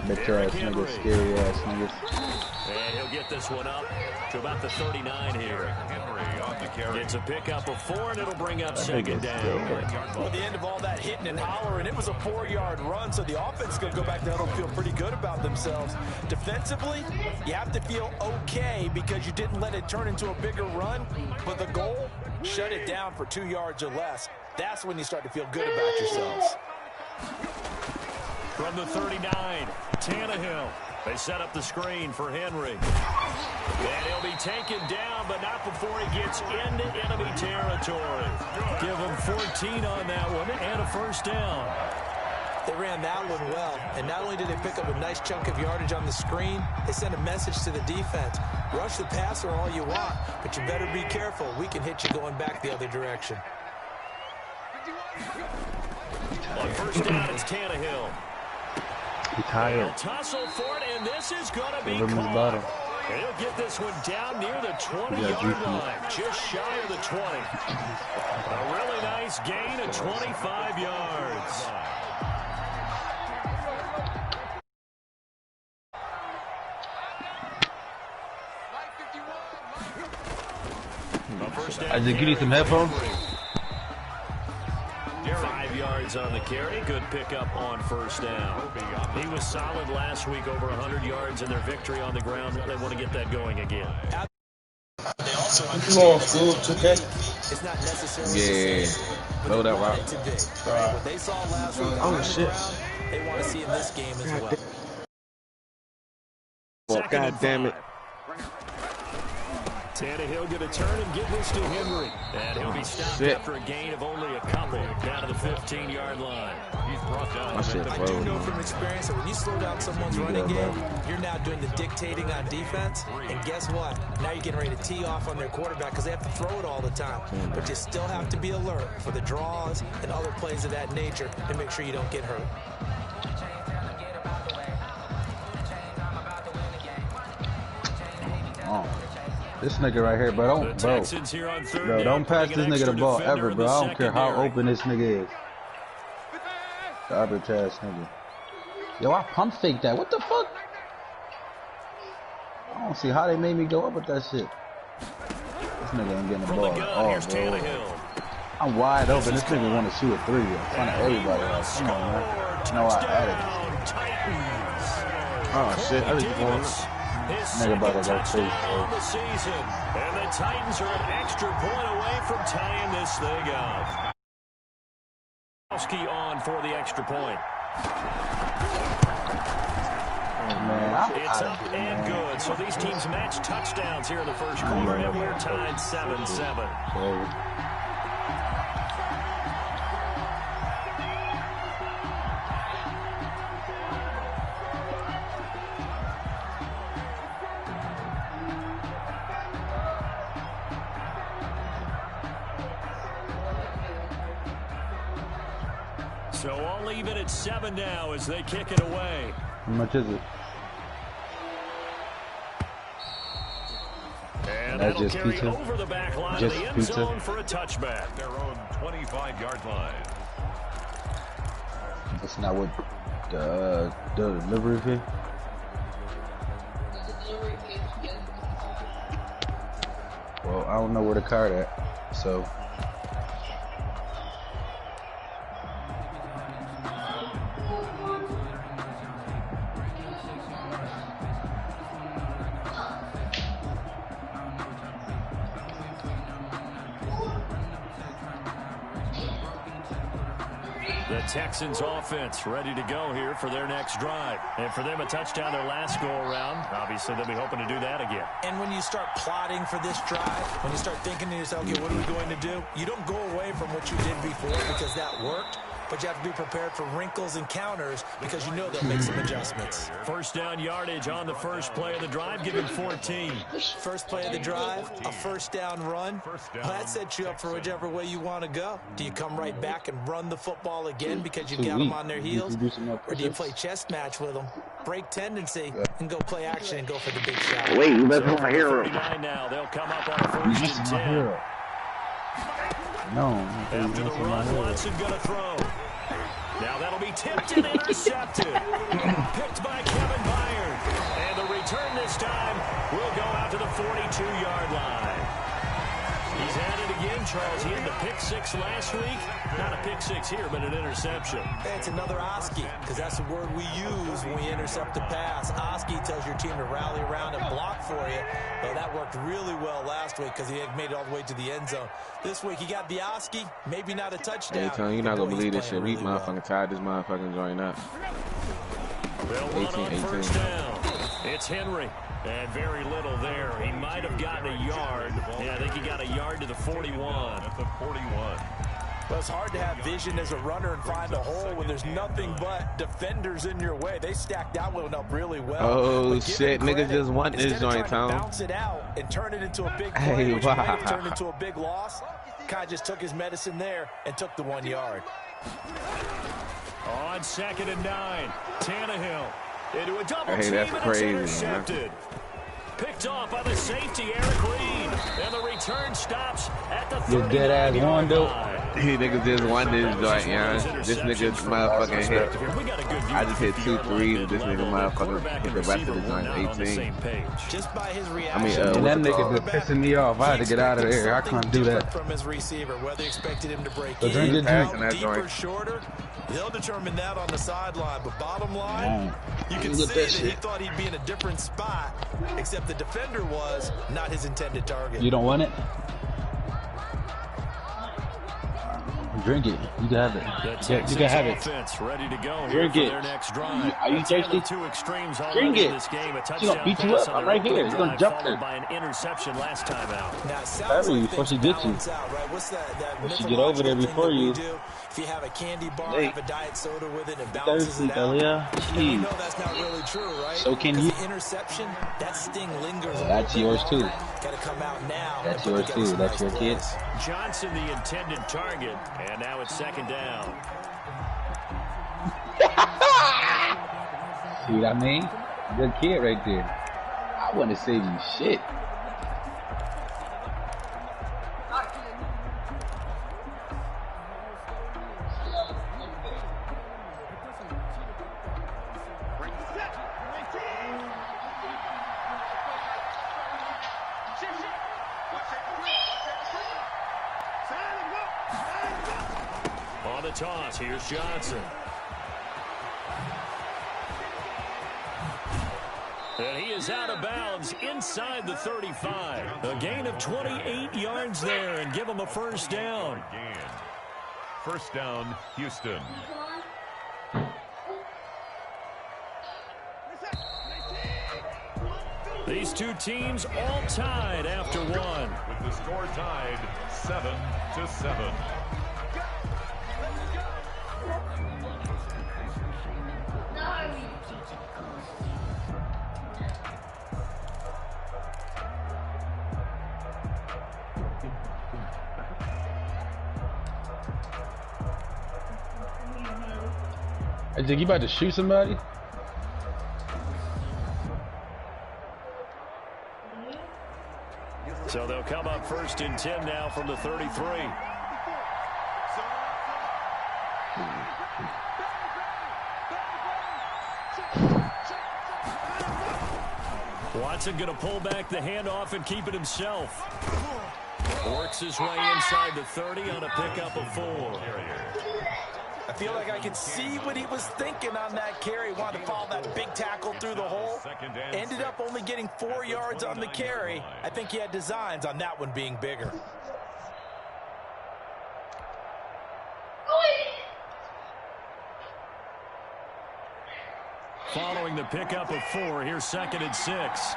Bitch ass niggas, scary ass niggas. And he'll get this one up to about the 39 here. It's a pickup of 4, and it'll bring up second down. Well, the end of all that hitting and hollering, it was a 4-yard run, so the offense is going to go back there and feel pretty good about themselves. Defensively, you have to feel okay because you didn't let it turn into a bigger run, but the goal, shut it down for 2 yards or less. That's when you start to feel good about yourselves. From the 39, Tannehill. They set up the screen for Henry. And he'll be taken down, but not before he gets into enemy territory. Give him 14 on that one and a first down. They ran that one well, and not only did they pick up a nice chunk of yardage on the screen, they sent a message to the defense. Rush the passer all you want, but you better be careful. We can hit you going back the other direction. On first down, it's Tannehill. He's tired. He'll tussle for it, and this is going to be caught. And he'll get this one down near the 20-yard line, just shy of the 20. A really nice gain of 25 yards. I just give you some headphones. 5 yards on the carry. Good pickup on first down. He was solid last week, over 100 yards in their victory on the ground. They want to get that going again. They also It's not necessarily blow that rock. What they saw last week, they want to see in this game as well. Well, God damn it. Tannehill going to turn and give this to Henry. And he'll be stopped after a gain of only a couple down to the 15-yard line. He's brought down. I do know from experience that when you slow down someone's running game, you're now doing the dictating on defense. And guess what? Now you're getting ready to tee off on their quarterback because they have to throw it all the time. But you still have to be alert for the draws and other plays of that nature to make sure you don't get hurt. This nigga right here, bro, don't pass this nigga the ball ever, bro. I don't care how open this nigga is. Garbage ass nigga. Yo, I pump fake that. What the fuck? I don't see how they made me go up with that shit. This nigga ain't getting the ball at all, bro. I'm wide open. This nigga want to shoot a 3 in front of everybody. Like, come on, man. You know I added it. Oh shit, I just won. Nigga about to go crazy. And the Titans are an extra point away from tying this thing up. On for the extra point. It's up and good. So these teams match touchdowns here in the first quarter, and we're tied 7-7. So all even at 7 now as they kick it away. How much is it? And that'll carry pizza. Over the back line Just of the end pizza. zone for a touchback. Their own 25-yard line. That's not what the delivery fee. Well, I don't know where the card at, so. The Texans offense ready to go here for their next drive. And for them, a touchdown their last go-around. Obviously, they'll be hoping to do that again. And when you start plotting for this drive, when you start thinking to yourself, okay, what are we going to do? You don't go away from what you did before because that worked. But you have to be prepared for wrinkles and counters because you know they'll make some adjustments. First down yardage on the first play of the drive, give him 14. First play of the drive, a first down run. Well, that sets you up for whichever way you want to go. Do you come right back and run the football again because you got them on their heels? Or do you play chess match with them, break tendency, and go play action and go for the big shot? Wait, you better my hero. Now they'll come up on a first and 10. No. After the run, Watson gonna throw. Now that'll be tipped and intercepted. Picked by Kevin Byard. And the return this time will go out to the 42-yard line. He's at it again, Charles. He had the pick six last week. Not a pick six here, but an interception. It's another Oski, because that's the word we use when we intercept a pass. Oski tells your team to rally around and block for you. Well, that worked really well last week because he had made it all the way to the end zone. This week he got the Oski, maybe not a touchdown. Hey, Tony, you're not going to believe this shit. We motherfucking tied this motherfucking joint up. 18-18. It's Henry. And very little there. He might have gotten a yard. Yeah, I think he got a yard to the 41. At the 41. Well, it's hard to have vision as a runner and find a hole when there's nothing but defenders in your way. They stacked that one up really well. Oh, shit. Niggas just want this joint, Tom. Bounce it out and turn it into a big play, which might have turned into a big loss. Kind of just took his medicine there and took the 1 yard. On 2nd and 9, Tannehill into a double team, that's and crazy, it's intercepted. Picked off by the safety, Eric Reed. And the return stops at the 39-yard dead ass one, dude. He niggas just won this joint, yeah. This nigga motherfucking hit. I just hit 2 threes, and this nigga motherfucker hit the rest of the joint 18. Just by his reaction. I mean, And that nigga been pissing me off. I had to get out of there. I couldn't do that. From his receiver, whether he expected him to break So drink in, it, drink. deeper, shorter, he'll determine that on the sideline. But bottom line, you can see that he thought he'd be in a different spot, except the defender was not his intended target. You don't want it? Drink it. You can have it. Yeah, you can have it. Ready to go. Drink it. Are you thirsty? Drink it. He's gonna beat you up. I'm right here. He's gonna jump there. By an interception last time out. Hurry before she gets you. She get over there before you. If you have a candy bar, Hey. have a diet soda with it, and bounces it out. Elia. You know that's not really true, right? So can you? The interception, that sting lingers. That's yours too. Gotta come out now. That's yours too. That's your kids. Johnson, the intended target, and now it's 2nd down. See what I mean? Good kid right there. I wouldn't have saved you shit. On the toss, here's Johnson. And he is out of bounds inside the 35. A gain of 28 yards there, and give him a first down. First down, Houston. These two teams all tied after one. With the score tied 7-7. Hey, Jig, you about to shoot somebody? So they'll come up 1st and 10 now from the 33. Watson going to pull back the handoff and keep it himself. Works his way inside the 30 on a pickup of 4. I feel like I can see what he was thinking on that carry. Wanted to follow that big tackle through the hole. Ended up only getting 4 yards on the carry. I think he had designs on that one being bigger. Following the pickup of 4, here's 2nd and 6.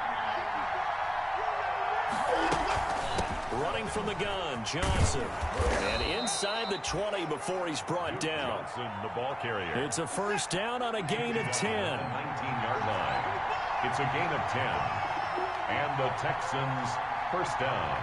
Running from the gun, Johnson. And inside the 20 before he's brought down. Johnson, the ball carrier. It's a first down on a gain of 10. 19-yard line. It's a gain of 10. And the Texans first down.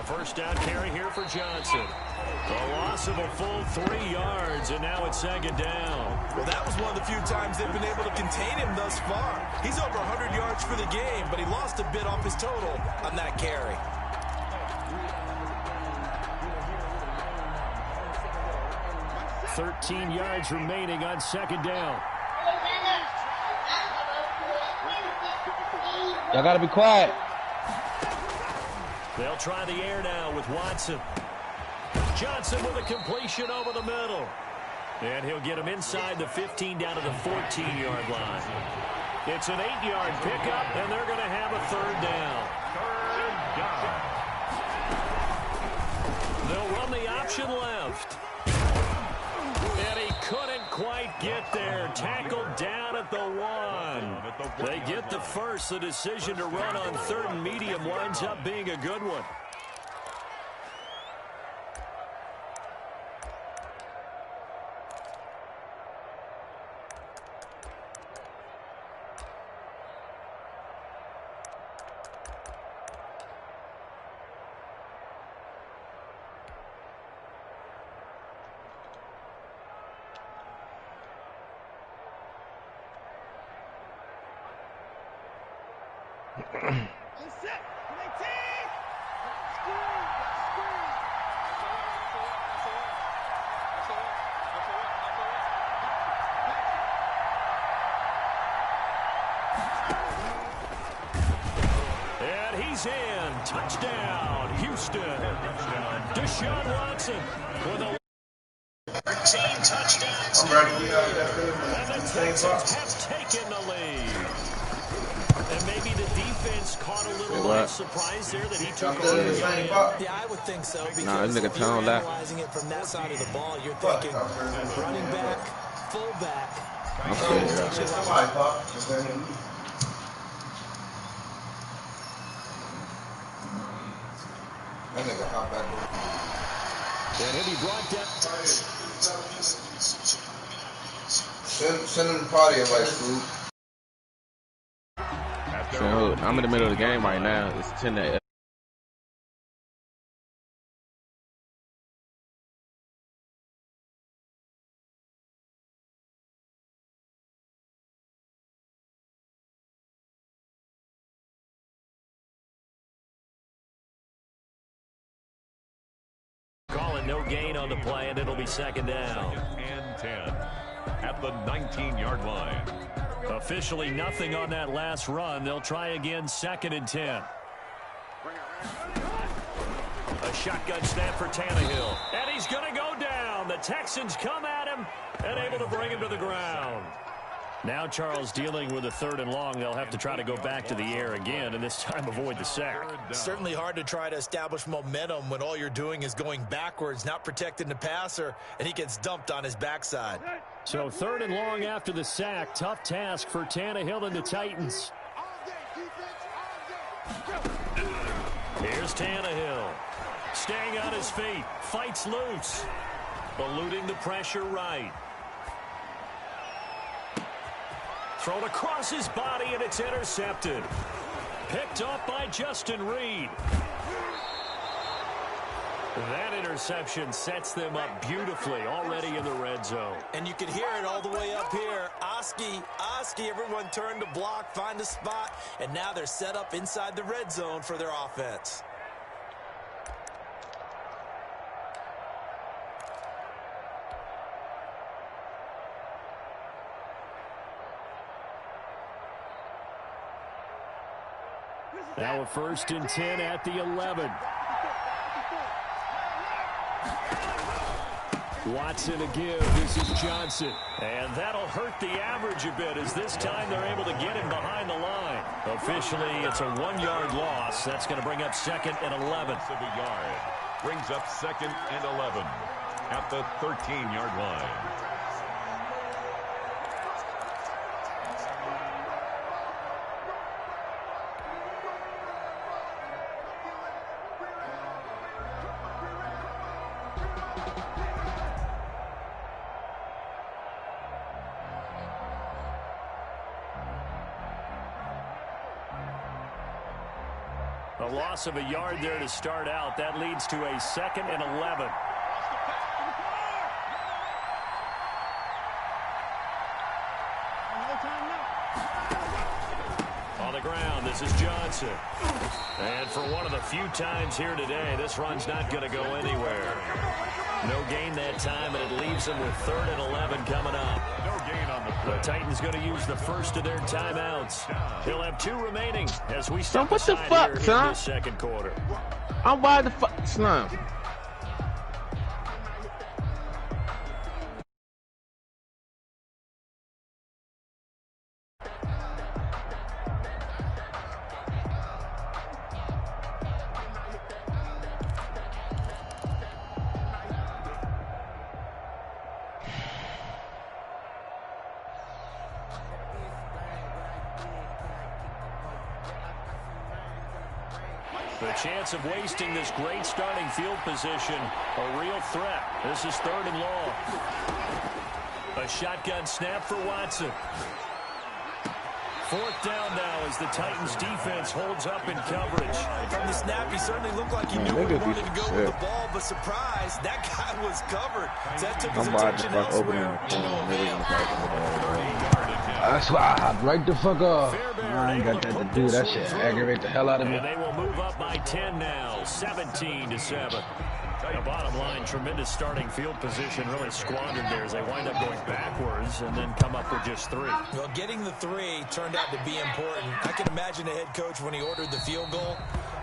First down carry here for Johnson. A loss of a full 3 yards, and now it's 2nd down. Well, that was one of the few times they've been able to contain him thus far. He's over 100 yards for the game, but he lost a bit off his total on that carry. $13 yards remaining on second down. Y'all gotta be quiet. They'll try the air now with Watson. Johnson with a completion over the middle. And he'll get him inside the 15 down to the 14-yard line. It's an 8-yard pickup, and they're going to have a third down. They'll run the option left. And he couldn't quite get there. Tackled down at the 1. They get the first. The decision to run on third and medium winds up being a good one. And he's in. Touchdown, Houston. Deshaun Watson with a 13 touchdowns. And the Texans have taken the lead. And maybe the defense caught a little surprise there that he took over the game. Yeah, I would think so. Because if you're analyzing it from that side of the ball, you're thinking running back, fullback. That nigga hop back there. And he'll be brought down. Send him the party invite, Scoop. So, I'm in the middle of the game right now. It's 10-8. Calling no gain on the play, and it'll be second down. And 10 at the 19-yard line. Officially nothing on that last run. They'll try again, second and 10. A shotgun snap for Tannehill. And he's going to go down. The Texans come at him and able to bring him to the ground. Now Charles dealing with a third and long. They'll have to try to go back to the air again, and this time avoid the sack. Certainly hard to try to establish momentum when all you're doing is going backwards, not protecting the passer, and he gets dumped on his backside. So third and long after the sack. Tough task for Tannehill and the Titans. Here's Tannehill. Staying on his feet. Fights loose. Eluding the pressure right. Thrown across his body, and it's intercepted. Picked up by Justin Reed. That interception sets them up beautifully already in the red zone. And you can hear it all the way up here. Oski, everyone turned to block, find a spot, and now they're set up inside the red zone for their offense. Now a first and 10 at the 11. Watson a give. This is Johnson. And that'll hurt the average a bit as this time they're able to get him behind the line. Officially, it's a 1-yard loss. That's going to bring up second and 11. Of a yard. Brings up second and 11 at the 13-yard line. A loss of a yard there to start out. That leads to a second and 11. On the ground, this is Johnson. And for one of the few times here today, this run's not going to go anywhere. No gain that time, and it leaves them with 3rd and 11 coming up. No gain on the play. The Titans going to use the first of their timeouts. He'll have 2 remaining as we step what the aside fuck, here son? in the second quarter. I'm wide the fuck slum. The chance of wasting this great starting field position, a real threat. This is 3rd and long. A shotgun snap for Watson. 4th down now as the Titans defense holds up in coverage. From the snap, he certainly looked like he knew he wanted to go with the ball, but surprise, that guy was covered. So that took his attention elsewhere. That's why I hopped right the fuck off. I ain't got that to do. That shit aggravate the hell out of me. And they will move up by 10 now, 17-7. The bottom line, tremendous starting field position, really squandered there as they wind up going backwards and then come up with just 3. Well, getting the 3 turned out to be important. I can imagine the head coach when he ordered the field goal.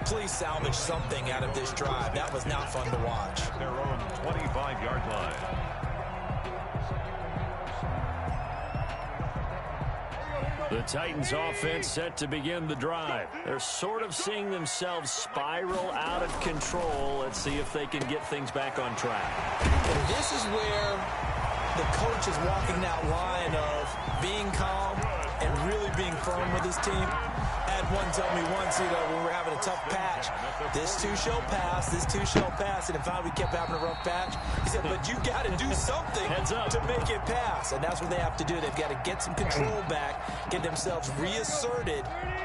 Please salvage something out of this drive. That was not fun to watch. Their own 25-yard line. The Titans offense set to begin the drive. They're sort of seeing themselves spiral out of control. Let's see if they can get things back on track. And this is where the coach is walking that line of being calm and really being firm with his team. I had one tell me once, when we were having a tough patch, this too shall pass, this too shall pass, and in fact we kept having a rough patch. He said, but you got to do something to make it pass, and that's what they have to do. They've got to get some control back, get themselves reasserted,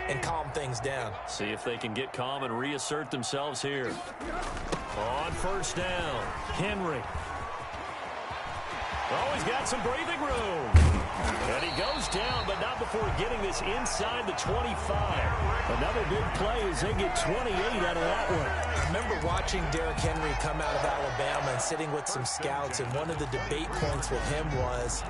and calm things down. See if they can get calm and reassert themselves here. On 1st down, Henry. Oh, he's got some breathing room. And he goes down, but not before getting this inside the 25. Another big play as they get 28 out of that one. I remember watching Derrick Henry come out of Alabama and sitting with some scouts, and one of the debate points with him was,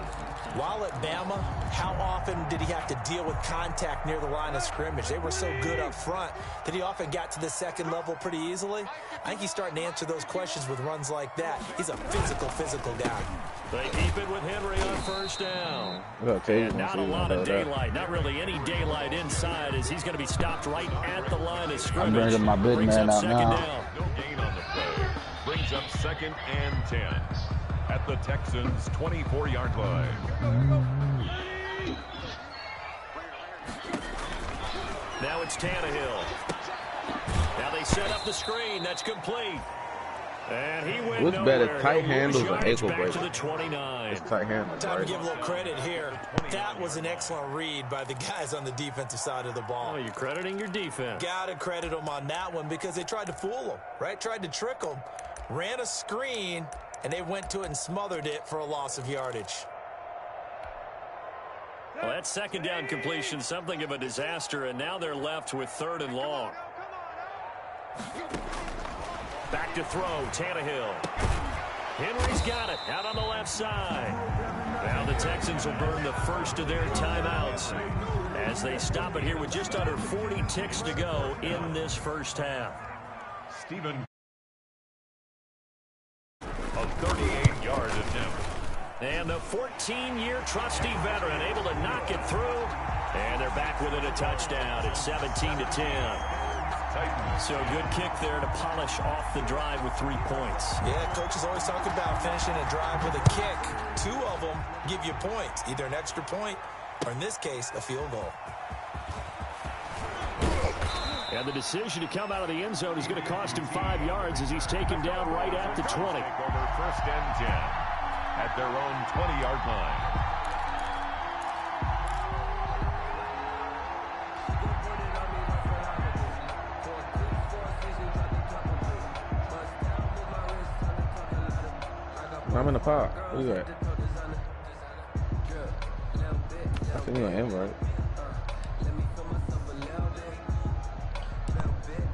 while at Bama, how often did he have to deal with contact near the line of scrimmage? They were so good up front that he often got to the second level pretty easily. I think he's starting to answer those questions with runs like that. He's a physical guy. They keep it with Henry on 1st down. And not a lot of daylight. Not really any daylight inside as he's going to be stopped right at the line of scrimmage. I'm bringing my big man out now. No gain on the play. Brings up 2nd and 10 at the Texans' 24-yard line. Now it's Tannehill. Now they set up the screen. That's complete. And he went What's nowhere. better, tight handles or ankle back to breaker? the 29. It's tight handles, Time to right? give a little credit here. That was an excellent read by the guys on the defensive side of the ball. Oh, you're crediting your defense. Got to credit them on that one because they tried to fool them, right? Tried to trick them. Ran a screen, and they went to it and smothered it for a loss of yardage. Well, that 2nd down completion, something of a disaster, and now they're left with 3rd and long. Back to throw, Tannehill. Henry's got it, out on the left side. Now the Texans will burn the first of their timeouts as they stop it here with just under 40 ticks to go in this first half. Stephen, a 38-yard attempt. And the 14-year trusty veteran able to knock it through. And they're back within a touchdown at 17-10. So a good kick there to polish off the drive with 3 points. Yeah, coaches always talk about finishing a drive with a kick. 2 of them give you points, either an extra point or, in this case, a field goal. And the decision to come out of the end zone is going to cost him 5 yards as he's taken down right at the 20. Over 1st and 10 at their own 20-yard line. I'm in the park. Where you at? I think you're in, right?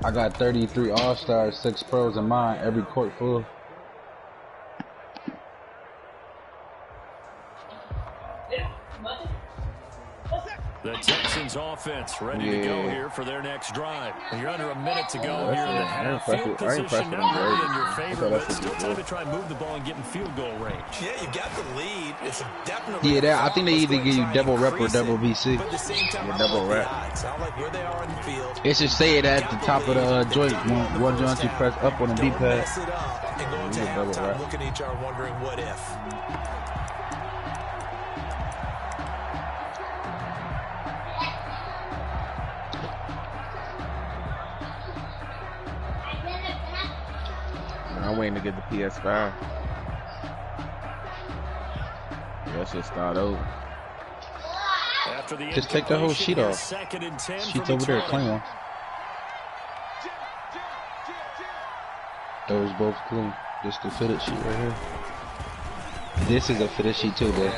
I got 33 All-Stars, 6 pros in mine, every court full. The Texans offense ready to go here for their next drive. And you're under a minute to go here in the half. Field position not really in your favor, but still time to try and move the ball and get in field goal range. Yeah, you got the lead. It's definitely I think they either give you double rep or double VC. But at the same time, yeah, double rep. I like where they are on the field. It should say it at the top of the joint. One joint you press up on the D-pad. And going to halftime, looking at each other, wondering what if. I'm waiting to get the PS5. Yeah, that should start over. Just take the whole sheet off. Sheet's over there, clean one. Those both clean. Just the fitted sheet right here. This is a fitted sheet too, man.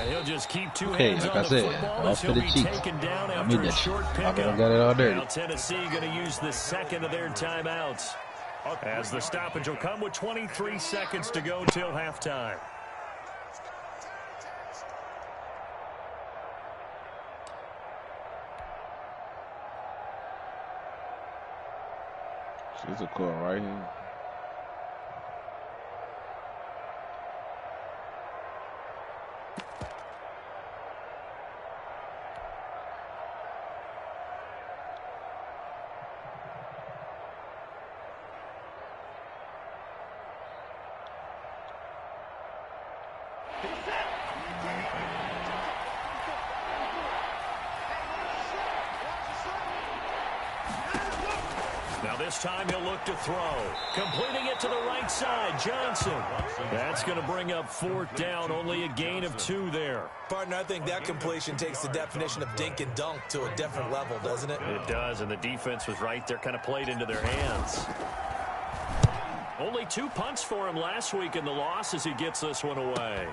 Hey, like I said, all fitted sheets. I made that shit. I got it all dirty. Now Tennessee going to use the second of their timeouts, as the stoppage will come with 23 seconds to go till halftime. She's a cool right here. Now this time he'll look to throw. Completing it to the right side, Johnson. That's going to bring up 4th down, only a gain of 2 there. Partner, I think that completion takes the definition of dink and dunk to a different level, doesn't it? It does, and the defense was right there, kind of played into their hands. Only 2 punts for him last week in the loss as he gets this one away.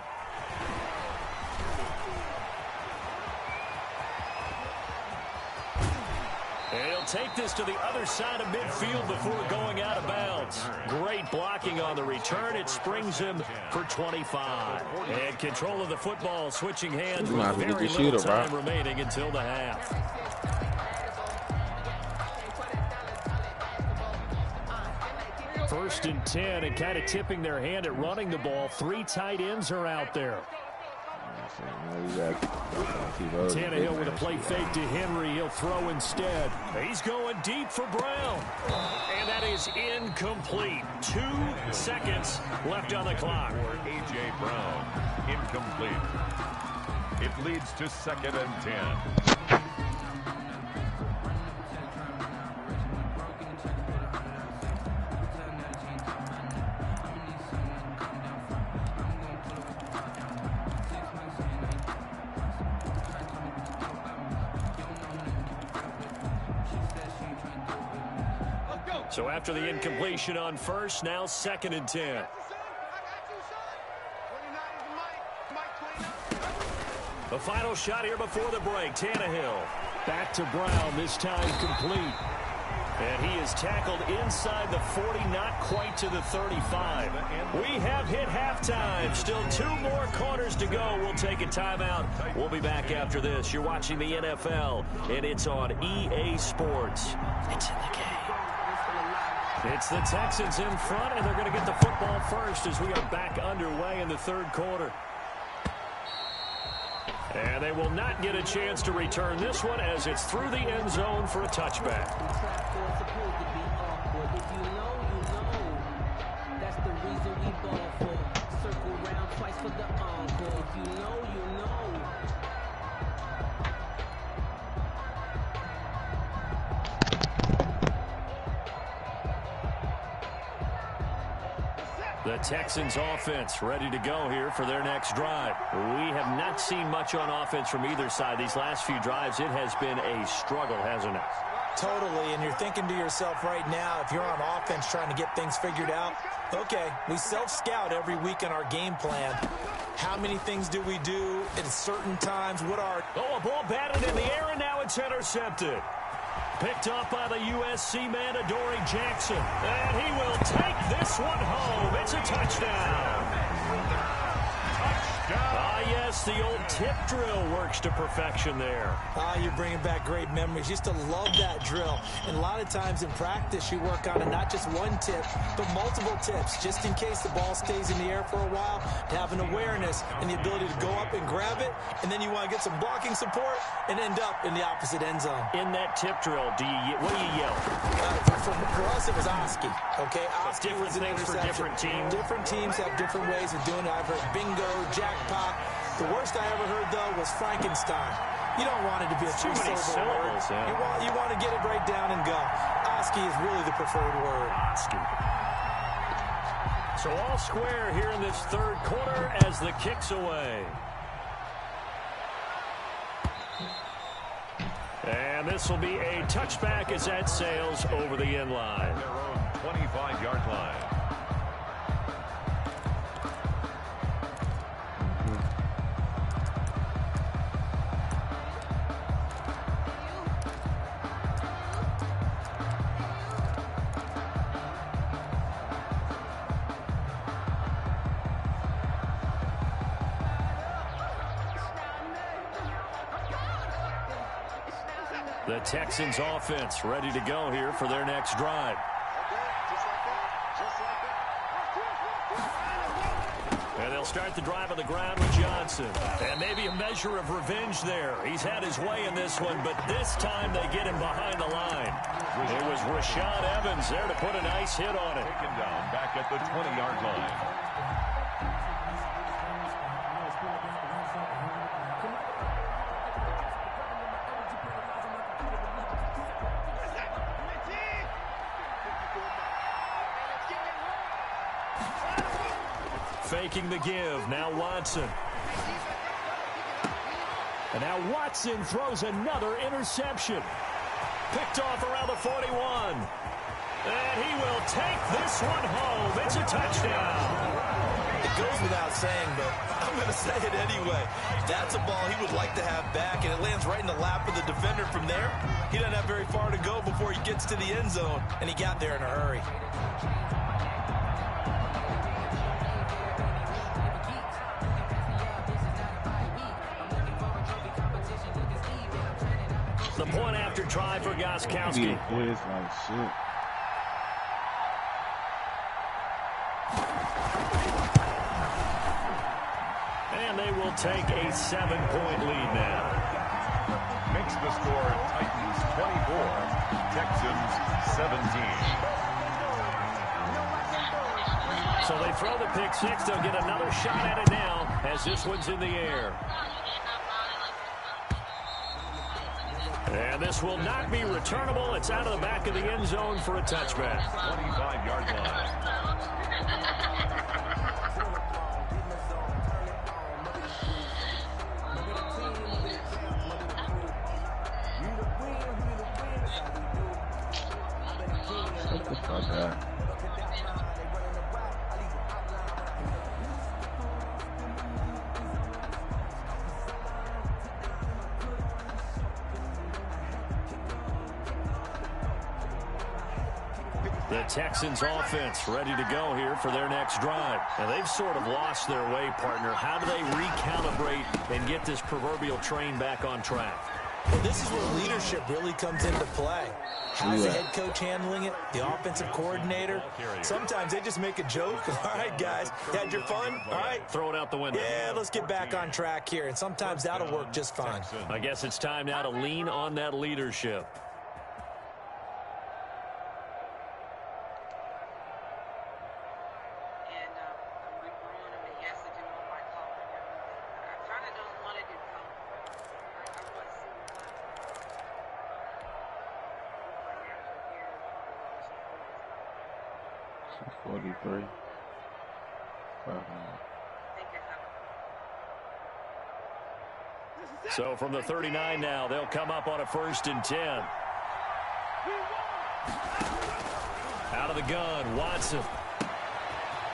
And he'll take this to the other side of midfield before going out of bounds. Great blocking on the return. It springs him for 25. And control of the football switching hands with very little time remaining until the half. First and 10, and kind of tipping their hand at running the ball. 3 tight ends are out there. Tannehill with a play fake to Henry. He'll throw instead. He's going deep for Brown. And that is incomplete. 2 seconds left on the clock. A.J. Brown, incomplete. It leads to 2nd and 10. So after the incompletion on first, now 2nd and 10. The final shot here before the break. Tannehill back to Brown, this time complete. And he is tackled inside the 40, not quite to the 35. We have hit halftime. Still 2 more quarters to go. We'll take a timeout. We'll be back after this. You're watching the NFL, and it's on EA Sports. It's in the game. It's the Texans in front, and they're going to get the football first as we are back underway in the 3rd quarter. And they will not get a chance to return this one as it's through the end zone for a touchback. The Texans offense ready to go here for their next drive. We have not seen much on offense from either side. These last few drives, it has been a struggle, hasn't it? Totally, and you're thinking to yourself right now, if you're on offense trying to get things figured out, okay, we self-scout every week in our game plan. How many things do we do at certain times? What are... Oh, a ball batted in the air, and now it's intercepted. Picked off by the USC man, Adoree Jackson. And he will take this one home. It's a touchdown. Yes, the old tip drill works to perfection there. You're bringing back great memories. Used to love that drill. And a lot of times in practice, you work on it, not just one tip, but multiple tips, just in case the ball stays in the air for a while, to have an awareness and the ability to go up and grab it, and then you want to get some blocking support and end up in the opposite end zone. In that tip drill, what do you yell? For us, it was Oski. Okay, Oski was an interception. For different teams. Different teams have different ways of doing it. I've heard bingo, jackpot. The worst I ever heard, though, was Frankenstein. You don't want it to be a three-syllable word. Yeah. You want to get it right down and go. Oski is really the preferred word. Oski. So all square here in this third quarter as the kick's away. And this will be a touchback as that sails over the end line. Their own 25-yard line. The Texans offense ready to go here for their next drive. And they'll start the drive on the ground with Johnson. And maybe a measure of revenge there. He's had his way in this one, but this time they get him behind the line. It was Rashaan Evans there to put a nice hit on it. Taken down back at the 20-yard line. Faking the give. Now Watson. And now Watson throws another interception. Picked off around the 41. And he will take this one home. It's a touchdown. It goes without saying, but I'm going to say it anyway. That's a ball he would like to have back, and it lands right in the lap of the defender from there. He doesn't have very far to go before he gets to the end zone, and he got there in a hurry. The point after try for Gostkowski. And they will take a 7-point lead now. Makes the score Titans 24, Texans 17. So they throw the pick six. They'll get another shot at it now as this one's in the air. And this will not be returnable. It's out of the back of the end zone for a touchback. 25-yard line. What the fuck, man? The Texans offense ready to go here for their next drive. And they've sort of lost their way, partner. How do they recalibrate and get this proverbial train back on track? Well, this is where leadership really comes into play. How's the head coach handling it? The offensive coordinator? Sometimes they just make a joke. All right, guys, you had your fun? All right. Throw it out the window. Yeah, let's get back on track here. And sometimes that'll work just fine. I guess it's time now to lean on that leadership. So from the 39 now, they'll come up on a 1st and 10. Out of the gun, Watson.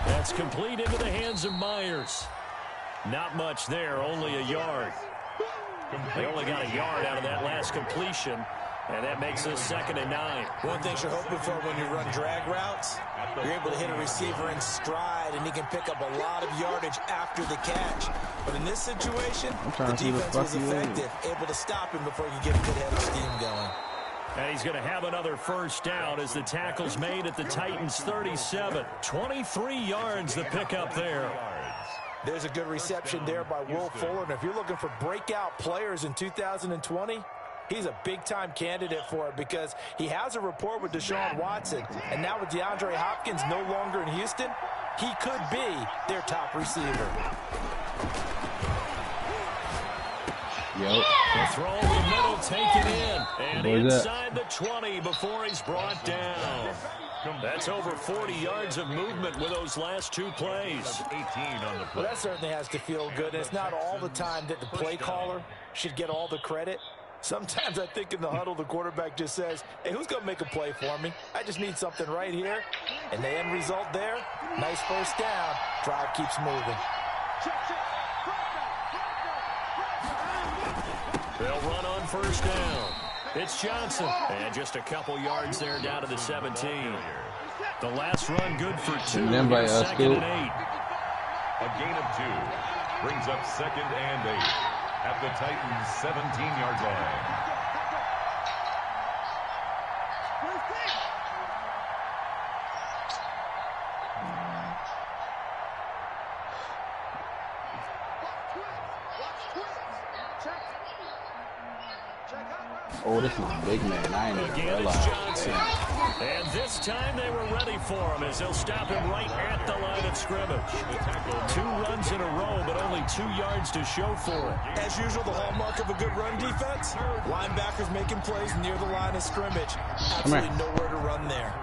That's complete into the hands of Myers. Not much there, only a yard. They only got a yard out of that last completion. And that makes us 2nd and 9. One thing you're hoping for when you run drag routes, you're able to hit a receiver in stride, and he can pick up a lot of yardage after the catch. But in this situation, the defense was effective, able to stop him before he could get a good head of steam going. And he's going to have another first down as the tackle's made at the Titans' 37. 23 yards the pickup there. There's a good reception there by Will Fuller. And if you're looking for breakout players in 2020, he's a big-time candidate for it because he has a rapport with Deshaun Watson. And now with DeAndre Hopkins no longer in Houston, he could be their top receiver. Yep. The throw over the middle, taken in. And inside the 20 before he's brought down. That's over 40 yards of movement with those last 2 plays. 18 on the play. Well, that certainly has to feel good. And it's not all the time that the play caller should get all the credit. Sometimes I think in the huddle, the quarterback just says, hey, who's going to make a play for me? I just need something right here. And the end result there, nice first down. Drive keeps moving. They'll run on first down. It's Johnson. And just a couple yards there down to the 17. The last run good for 2. 2nd and 8. A gain of 2 brings up 2nd and 8 at the Titans' 17-yard line. Oh, this is a big man. I ain't even realized. Johnson. And this time they were ready for him as they'll stop him right at the line of scrimmage. 2 runs in a row, but only 2 yards to show for it. As usual, the hallmark of a good run defense, linebackers making plays near the line of scrimmage. Absolutely nowhere to run there.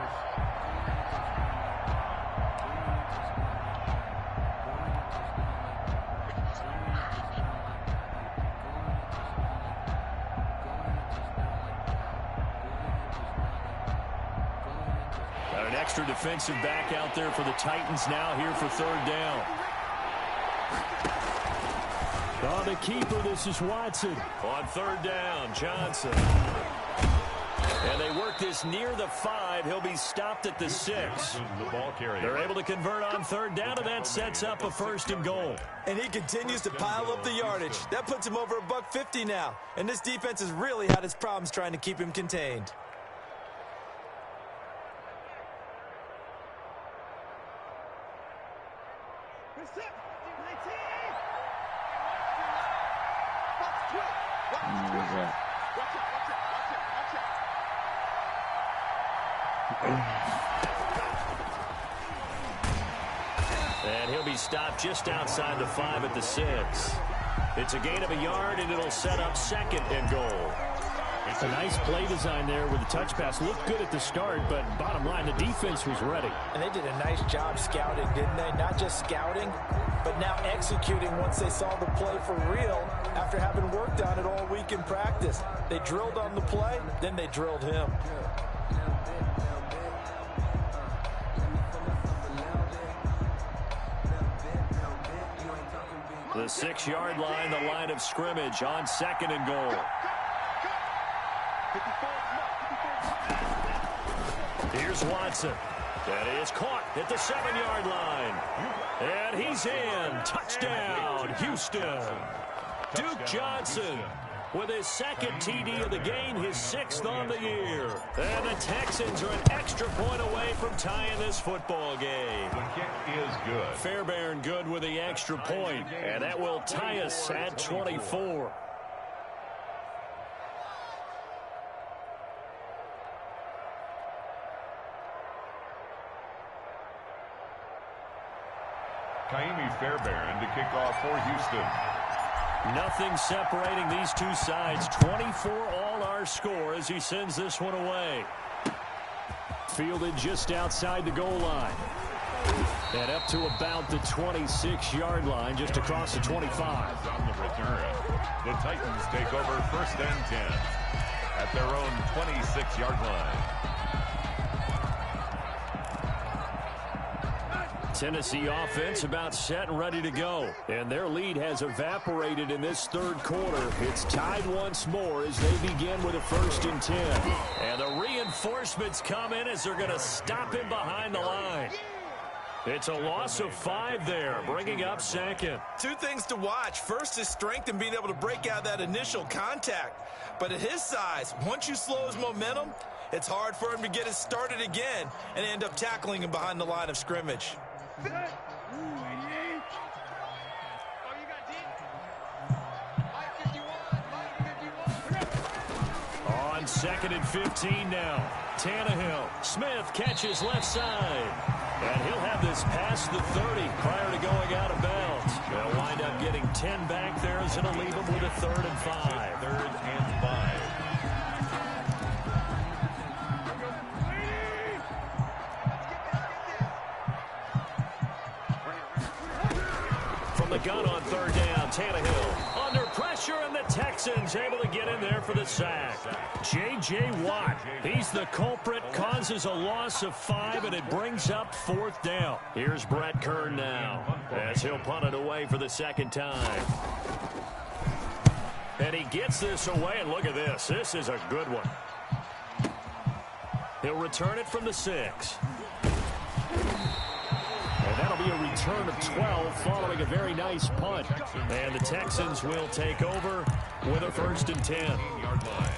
Extra defensive back out there for the Titans now here for 3rd down. On the keeper, this is Watson. On 3rd down, Johnson. And they work this near the 5. He'll be stopped at the 6. They're able to convert on 3rd down, and that sets up a 1st and goal. And he continues to pile up the yardage. That puts him over $150 now. And this defense has really had its problems trying to keep him contained. And he'll be stopped just outside the 5 at the 6. It's a gain of a yard, and it'll set up 2nd and goal. It's a nice play design there with the touch pass. Looked good at the start, but bottom line, the defense was ready. And they did a nice job scouting, didn't they? Not just scouting, but now executing once they saw the play for real after having worked on it all week in practice. They drilled on the play, then they drilled him. The 6-yard line, the line of scrimmage on 2nd and goal. Here's Watson. That is caught at the 7-yard line. And he's in. Touchdown, Houston. Duke Johnson with his 2nd TD of the game, his 6th on the year. And the Texans are an extra point away from tying this football game. The kick is good. Fairbairn good with the extra point, and that will tie us at 24. Kaimi Fairbairn to kick off for Houston. Nothing separating these two sides. 24 all our score as he sends this one away. Fielded just outside the goal line. And up to about the 26-yard line, just across the 25. On the return, the Titans take over 1st and 10 at their own 26-yard line. Tennessee offense about set and ready to go. And their lead has evaporated in this third quarter. It's tied once more as they begin with a 1st and 10. And the reinforcements come in as they're going to stop him behind the line. It's a loss of 5 there, bringing up 2nd. 2 things to watch. First is strength and being able to break out that initial contact. But at his size, once you slow his momentum, it's hard for him to get it started again and end up tackling him behind the line of scrimmage. On 2nd and 15 now. Tannehill. Smith catches left side. And he'll have this past the 30 prior to going out of bounds. They'll wind up getting 10 back there as it'll leave them with a 3rd and 5. 3rd and 5. From the gun on 3rd down, Tannehill under pressure, and the Texans able to get in there for the sack. J.J. Watt, he's the culprit, causes a loss of 5, and it brings up 4th down. Here's Brett Kern now as he'll punt it away for the 2nd time. And he gets this away, and look at this. This is a good one. He'll return it from the 6. And that'll be a return of 12 following a very nice punt. And the Texans will take over with a 1st and 10. Yard line.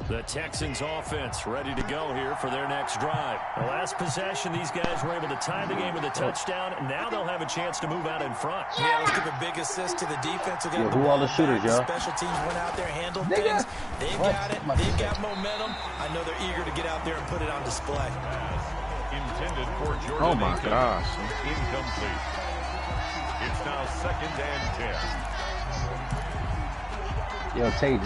The Texans offense ready to go here for their next drive. The last possession, these guys were able to tie the game with a touchdown, and now they'll have a chance to move out in front. Yeah, let's give a big assist to the defense. Yeah, who all the shooters, y'all? Special teams went out there, handled things. They've got it. They've got momentum. I know they're eager to get out there and put it on display. Intended for Jordan. Oh, my gosh. Incomplete. It's now 2nd and 10. Yo, Tate,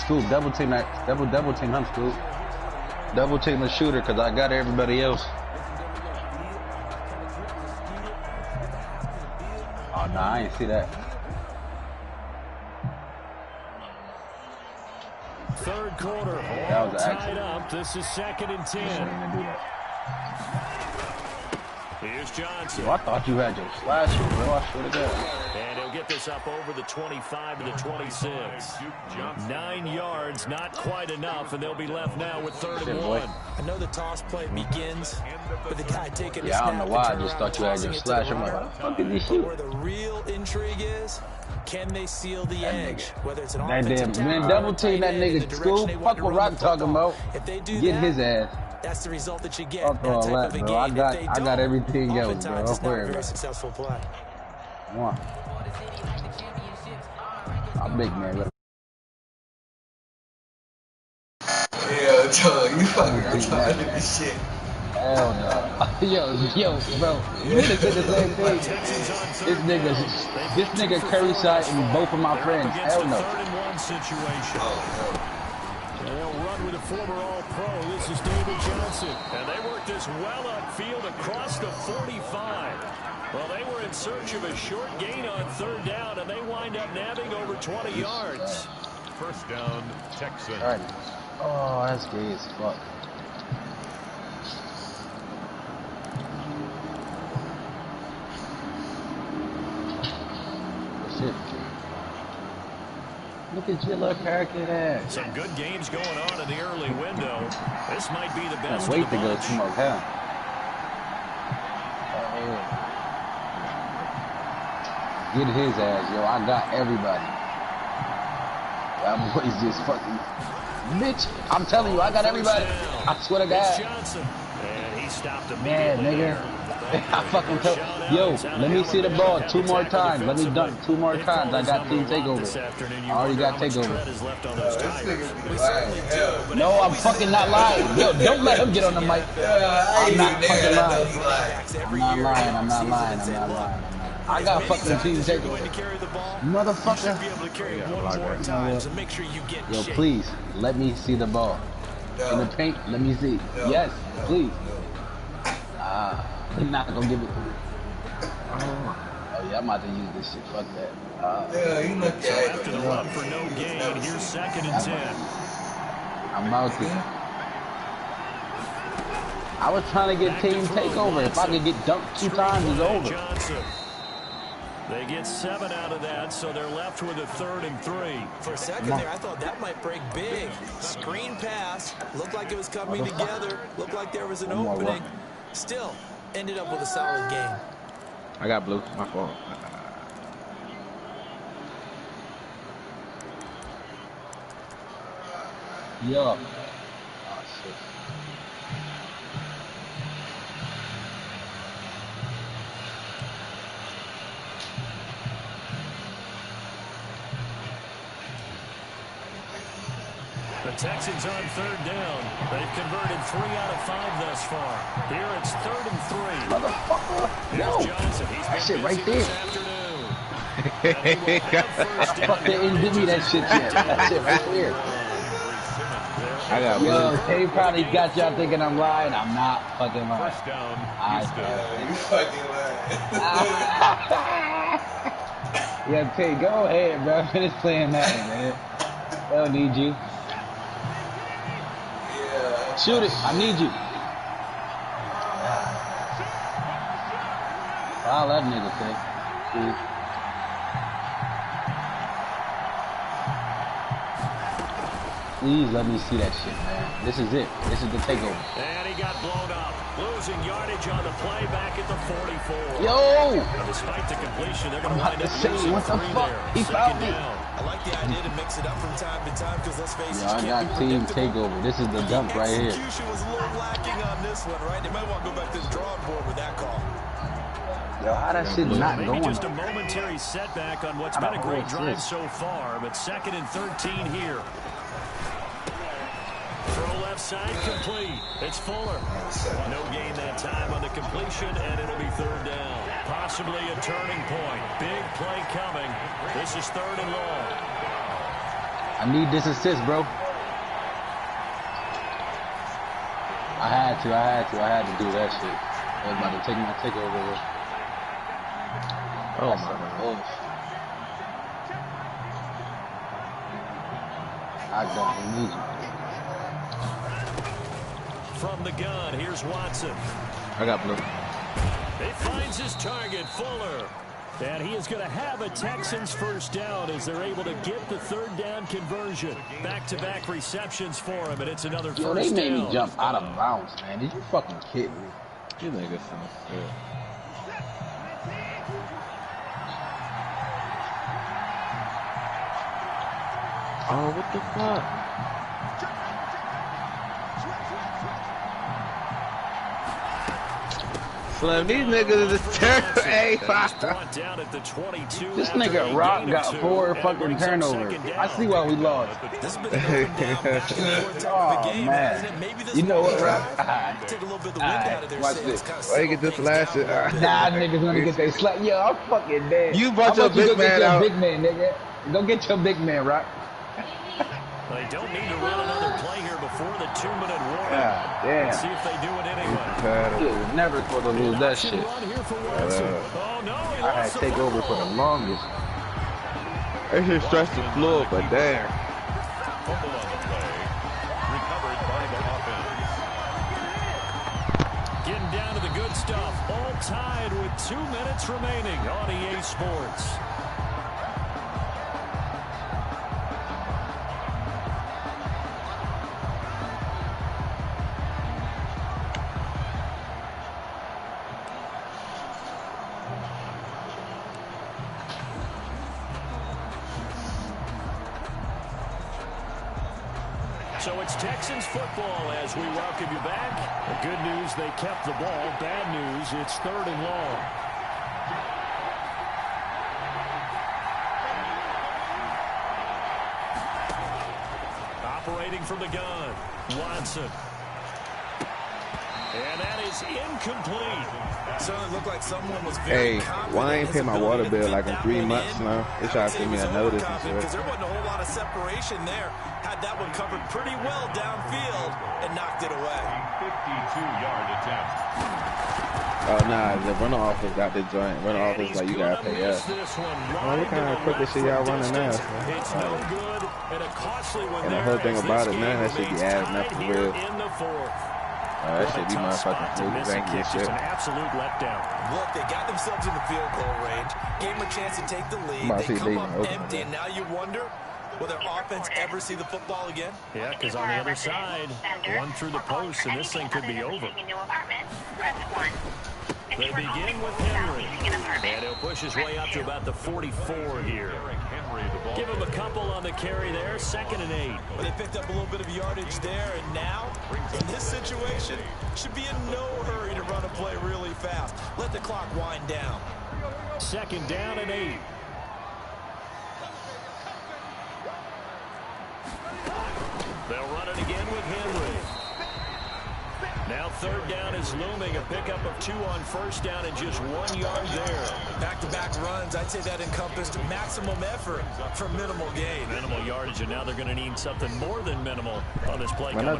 Scoop, double team him, Scoop. Double team the shooter, because I got everybody else. Oh, no, I ain't see that. 3rd quarter, That all was an tied accident. up. This is 2nd and 10. Didn't do that. Here's Johnson. Yo, I thought you had your slasher, bro. I swear to God. And he'll get this up over the 25 to the 26. 9 yards, not quite enough, and they'll be left now with 3rd and 1. I know the toss play begins with the guy taking Yeah, I don't know why. I just thought you had your slasher. I'm like, what the fuck did he shoot? Where the real intrigue is, can they seal the edge? Whether it's an That offensive damn man, tackle, double team that tight end, nigga the Scoop. direction they Fuck want to what run Rock the talking football. about. If they do Get that, his ass. that's the result that you get. Fuck all That type that, of a bro. game. I got everything else, bro. Oftentimes it's not a Worry very about it. successful play. One. I'm big man. Look. Yeah, Tug, you fucking retarded as shit. Hell no. Yo, bro. Nigga said the same thing. This nigga Curry side and both of my friends. Hell no. 3rd and 1 situation. And they'll run with a former All-Pro. This is David Johnson. And they worked this well upfield across the 45. Well, they were in search of a short gain on 3rd down, and they wind up nabbing over 20 yards. 1st down, Texans. All right. Oh, that's gay as fuck. Shit. Look at your little character there. Some good games going on in the early window. This might be the best Can't wait of the to go bunch. smoke hell. Get his ass, yo. I got everybody. That boy's just fucking bitch. I'm telling you, I got everybody. I swear to It's God. Johnson. And he stopped Man, immediately. nigga. I fucking tell yo, let me see the ball 2 more times. Let me dunk 2 more times. I got team takeover. I already got takeover. This nigga be lying. Hell. No, I'm fucking not lying. Yo, don't let him get on the mic. I I'm ain't not even fucking nigga that lying. knows he lying. I'm not lying. I'm not lying. I'm not lying. I'm not lying. I got fucking team takeover. Going to carry the ball, Motherfucker. you should be able to carry it one more time to make sure you get in Yo, shape. please, let me see the ball. In the paint, let me see. Yes, please. He's not gonna give it to me. Oh yeah, I'm about to use this shit. Fuck that. Yeah, you look So after the run for no gain, here's 2nd and 10. I'm about to. I was trying to get team takeover. If I could get dunked 2 times, it's over. Johnson. They get 7 out of that, so they're left with a 3rd and 3. For a second there, I thought that might break big. Screen pass. Looked like it was coming together. Looked like there was an opening. Still, ended up with a solid game. I got blue. My fault. Yeah. Oh, shit. The Texans on 3rd down. They've converted 3 out of 5 thus far. Here it's 3rd and 3. Motherfucker. Here's Johnson. He's That shit been right busy there. this afternoon. And he will have first down. Fuck, they didn't give me that shit yet. That shit right there. I got blue. Yo, they probably got y'all thinking I'm lying. I'm not fucking lying. First down, You fucking lying. Yeah, Tay, go ahead, bro. Finish playing Madden, man. They don't need you. Yeah. Shoot it. I need you. Foul that nigga, Tay. Please let me see that shit, man. This is it. This is the takeover. And he got blown up. Losing yardage on the play back at the 44. Yo! And despite the completion, they're going to I'm wind about up to say, losing what the 3 fuck? there. He 2nd fouled me. down. I like the idea to mix it up from time to time because let's face it, Yo, I got team takeover. This is the dump right here. execution was a little lacking on this one, right? They might want to go back to the drawing board with that call. Yo, how that shit not Maybe going? just a momentary setback on what's been a great drive so far, but 2nd and 13 here. Throw left side complete. It's Fuller. No gain that time on the completion, and it'll be 3rd down. Possibly a turning point. Big play coming. This is 3rd and long. I need this assist, bro. I had to do that shit. I was about to take my takeover. Oh my God. I don't need you. From the gun, here's Watson. I got blue. He finds his target, Fuller. And he is going to have a Texans first down as they're able to get the 3rd down conversion. Back-to-back receptions for him, and it's another Yo, first they made down. me jump out of bounds, man. Did you fucking kid me? You niggas sound good. Oh, what the fuck? Slim, these niggas is terrible. Hey, Brought down at the 22. This after nigga a Rock gain of got 2, 4 and it fucking brings up turnovers. 2nd down. I see why we lost. This has been an up and down, back and forth type of Oh, a game, man. hasn't it? Maybe this You know one what, drive, Rock? take a little bit of the wind out of their Watch sails, this. kind of Why you get settle this things last down a shit? little bit. Nah, niggas gonna get their slap. Yo, I'm fucking dead. You brought How your about you big go get man your out. big man, nigga. Go get your big man, Rock. They don't need to run another play here before the 2-minute warning. God Let's see damn. if they do it anyway. Dude, never supposed to lose that shit. Run here for Watson. Oh, no, he I had lost to the take over for the football. longest. They should stretch the floor, but damn. Fumble on the play. Recovered by the offense. Getting down to the good stuff. All tied with 2 minutes remaining on EA Sports. So it's Texans football as we welcome you back. The good news, they kept the ball. Bad news, it's 3rd and long. Operating from the gun, Watson. And that is incomplete. Certainly looked like someone was very confident. Why I ain't pay my water bill like in 3 months now? They try to send me a notice and shit. Because there wasn't a whole lot of separation there. Had that one covered pretty well downfield and knocked it away. 52-yard attempt. Oh, nah, the runner office got the joint. Runner office like, you gotta pay us. Well, what kind of crooked shit y'all running now? It's no good and a costly one. And the whole thing about it now, that should be adding up for real. In the fourth. That shit be motherfucking fluke banking and shit. Just an absolute letdown. Look, they got themselves in the field goal range, gave them a chance to take the lead. They come up empty, and now you wonder, will their offense ever see the football again? Yeah, because on the other side, one through the post, and this thing could be over. They begin with Henry, and he'll push his way up to about the 44 here. Give him a couple on the carry there, 2nd and 8. Well, they picked up a little bit of yardage there, and now, in this situation, should be in no hurry to run a play really fast. Let the clock wind down. 2nd down and 8. They'll run it again with Henry. Now 3rd down is looming. A pickup of 2 on 1st down and just 1 yard there. Back-to-back runs, I'd say that encompassed maximum effort for minimal gain. Minimal yardage, and now they're going to need something more than minimal on this play coming up.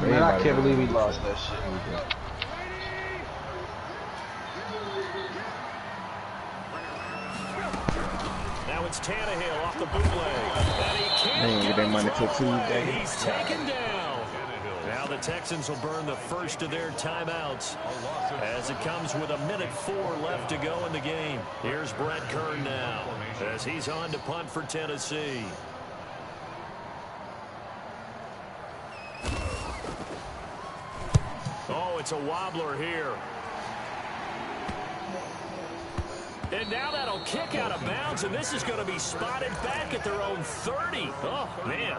Man, I can't believe he lost that shit. Now it's Tannehill off the bootleg. And he can't get that money till Tuesday. He's taken down. Now the Texans will burn the first of their timeouts as it comes with 1:04 left to go in the game. Here's Brett Kern now as he's on to punt for Tennessee. Oh, it's a wobbler here. And now that'll kick out of bounds, and this is going to be spotted back at their own 30. Oh, man.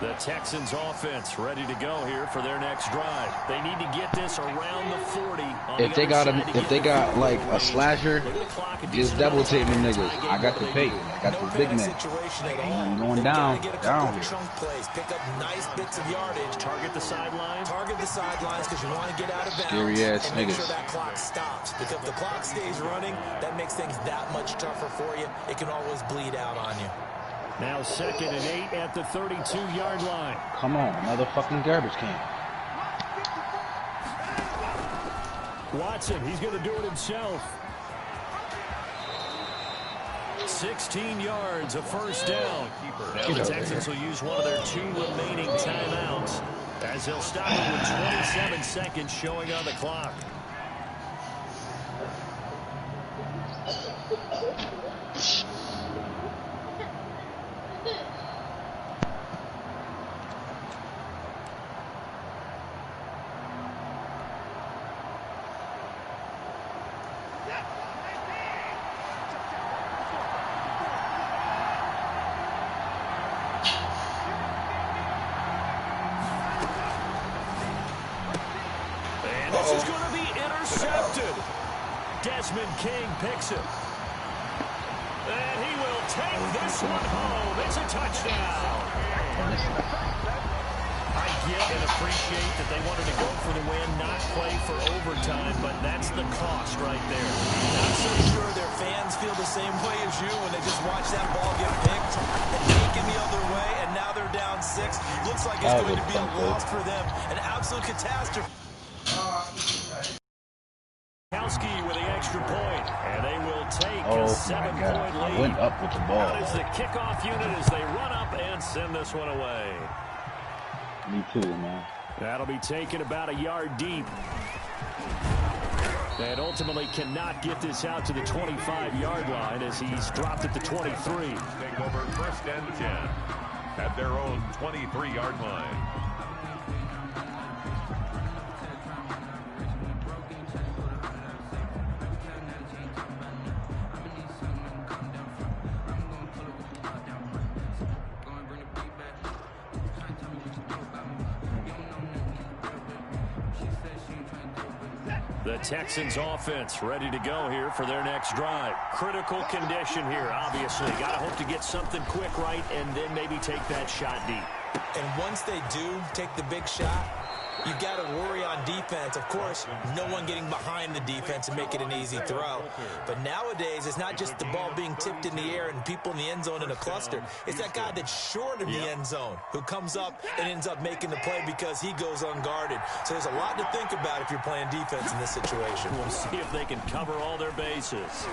The Texans offense ready to go here for their next drive. They need to get this around the 40. If they got like a slasher, just double team them niggas. I got the pay. I got the big man. I'm going down here. Chunk plays, pick up nice bits of yardage. Target the sidelines. Target the sidelines because you want to get out of bounds. Scary ass and make niggas. sure that clock stops. Because if the clock stays running, that makes things that much tougher for you. It can always bleed out on you. Now 2nd and 8 at the 32-yard line. Come on, motherfucking garbage can. Watson, he's going to do it himself. 16 yards, a 1st down. Now the Texans will use one of their 2 remaining timeouts as they'll stop it with 27 seconds showing on the clock. This is going to be intercepted. Desmond King picks it. And he will take this one home. It's a touchdown. I get and appreciate that they wanted to go for the win, not play for overtime, but that's the cost right there. Not so sure their fans feel the same way as you when they just watch that ball get picked and taken the other way, and now they're down 6. Looks like it's going to be a loss for them. An absolute catastrophe. Kowski with the extra point, and they will take a 7-point lead. I went up with the ball. That is the kickoff unit as they run up and send this one away. Me too, man. That'll be taken about a yard deep. And ultimately cannot get this out to the 25-yard line as he's dropped at the 23. Take over 1st and 10 at their own 23-yard line. The Texans offense ready to go here for their next drive. Critical condition here, obviously. Got to hope to get something quick right and then maybe take that shot deep. And once they do take the big shot, you've got to worry on defense. Of course, no one getting behind the defense and make it an easy throw. But nowadays, it's not just the ball being tipped in the air and people in the end zone in a cluster. It's that guy that's short of the end zone who comes up and ends up making the play because he goes unguarded. So there's a lot to think about if you're playing defense in this situation. We'll see if they can cover all their bases.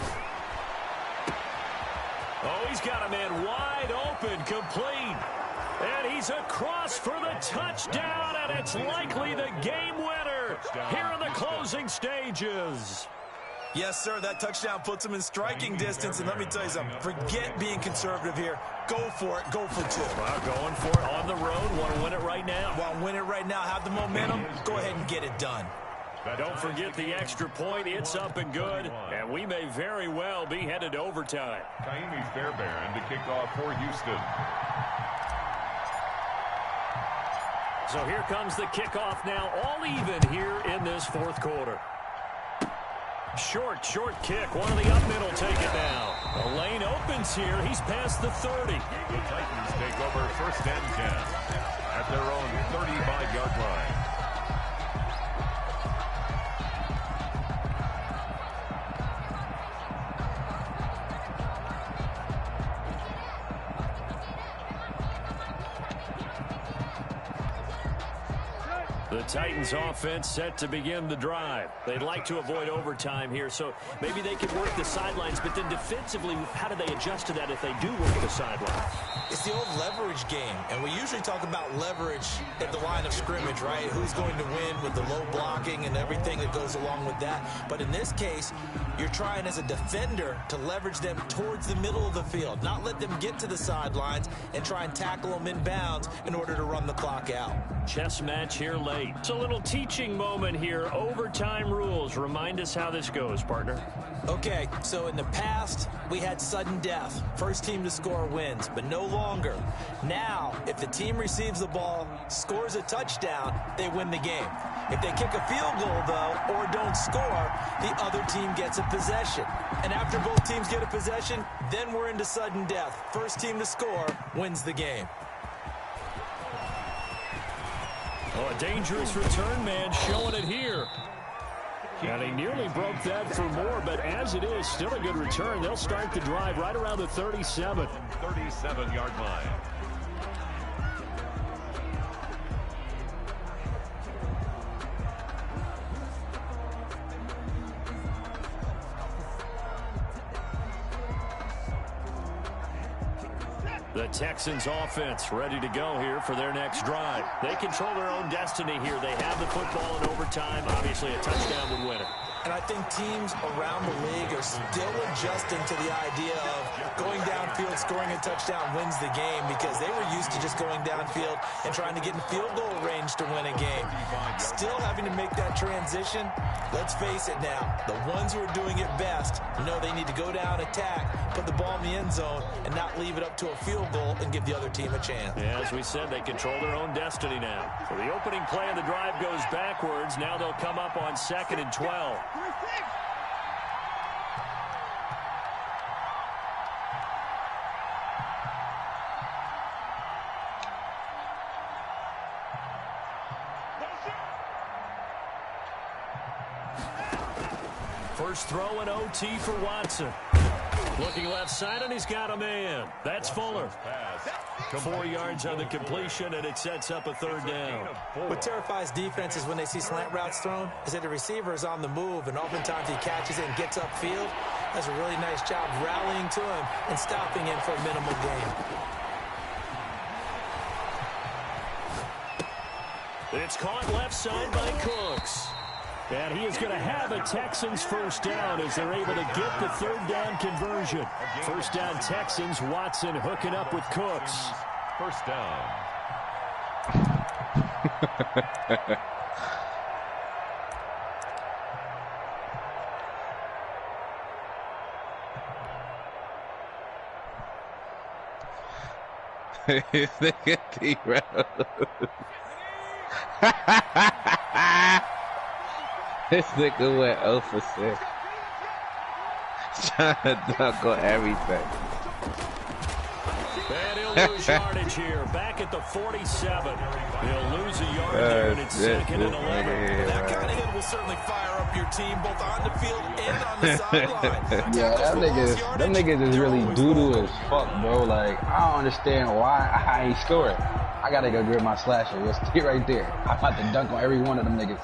Oh, he's got a man wide open, complete. And he's across for the touchdown, and it's likely the game winner here in the closing stages. Yes, sir, that touchdown puts him in striking distance, and let me tell you something, forget being conservative here. Go for it, go for two. Well, going for it on the road, want to win it right now. Want to win it right now, have the momentum, go ahead and get it done. Don't forget the extra point, it's up and good, and we may very well be headed to overtime. Taimi Fairbairn to kick off for Houston. So here comes the kickoff now, all even here in this fourth quarter. Short kick. One of the up middle take it now. The lane opens here. He's past the 30. The Titans take over first and 10 at their own 35-yard line. The Titans offense set to begin the drive. They'd like to avoid overtime here, so maybe they could work the sidelines, but then defensively, how do they adjust to that if they do work the sidelines? It's the old leverage game, and we usually talk about leverage at the line of scrimmage, right? Who's going to win with the low blocking and everything that goes along with that. But in this case, you're trying as a defender to leverage them towards the middle of the field, not let them get to the sidelines and try and tackle them in bounds in order to run the clock out. Chess match here late. It's a little teaching moment here. Overtime rules. Remind us how this goes, partner. Okay, so in the past, we had sudden death. First team to score wins, but no longer. Now, if the team receives the ball, scores a touchdown, they win the game. If they kick a field goal, though, or don't score, the other team gets a possession. And after both teams get a possession, then we're into sudden death. First team to score wins the game. Oh, a dangerous return man showing it here. And he nearly broke that for more, but as it is, still a good return. They'll start the drive right around the 37. 37-yard line. The Texans offense ready to go here for their next drive. They control their own destiny here. They have the football in overtime. Obviously, a touchdown would win it. And I think teams around the league are still adjusting to the idea of going downfield, scoring a touchdown wins the game, because they were used to just going downfield and trying to get in field goal range to win a game. Still having to make that transition. Let's face it now, the ones who are doing it best know they need to go down, attack, put the ball in the end zone, and not leave it up to a field goal and give the other team a chance. Yeah, as we said, they control their own destiny now. So the opening play of the drive goes backwards. Now they'll come up on 2nd and 12. First throw in OT for Watson. Looking left side, and he's got a man. That's Fuller. 4 yards on the completion, and it sets up a third down. What terrifies defenses when they see slant routes thrown is that the receiver is on the move, and oftentimes he catches it and gets upfield. Does a really nice job rallying to him and stopping him for a minimal gain. It's caught left side by Cooks. And he is going to have a Texans first down as they're able to get the third down conversion. First down Texans, Watson hooking up with Cooks. First down. Look at T-Rose. This nigga went 0 for 6. Trying to dunk on everything. And he'll lose yardage here. Back at the 47. He'll lose a yard there, and it's second and 11. That kind of hit will certainly fire up your team, both on the field and on the sideline. Yeah, them niggas is really doo-doo as fuck, bro. Like, I don't understand why I ain't scoring. I gotta go grab my slasher. You'll stay right there. I'm about to dunk on every one of them niggas.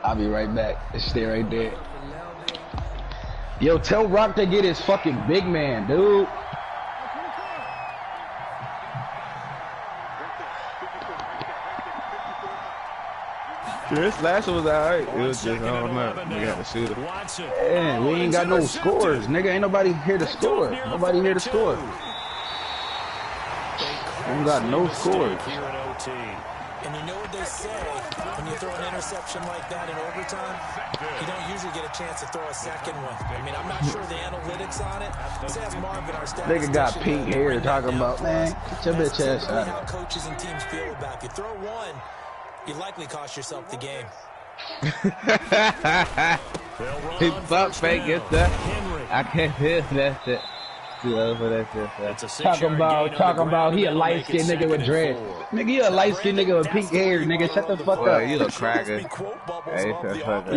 I'll be right back. Stay right there. Yo, tell Rock to get his fucking big man, dude. This last one was alright. It was just, I don't know. We got to shoot him. Man, we ain't got no scores. Nigga, ain't nobody here to score. Nobody here to score. We ain't got no scores. And you know what they say, when you throw an interception like that in overtime, you don't usually get a chance to throw a second one. I mean, I'm not sure the analytics on it. Let's ask Marvin, our statistician. Nigga got pink hair talking about, man, get your bitch ass out. How coaches and teams feel about it. If you throw one, you likely cost yourself the game. He fuck fake gets that. I can't hear that shit. Talking about he a light skinned nigga with dreads. Nigga, you a light skinned nigga with pink hair, nigga. Shut the fuck up. You a cracker. Hey,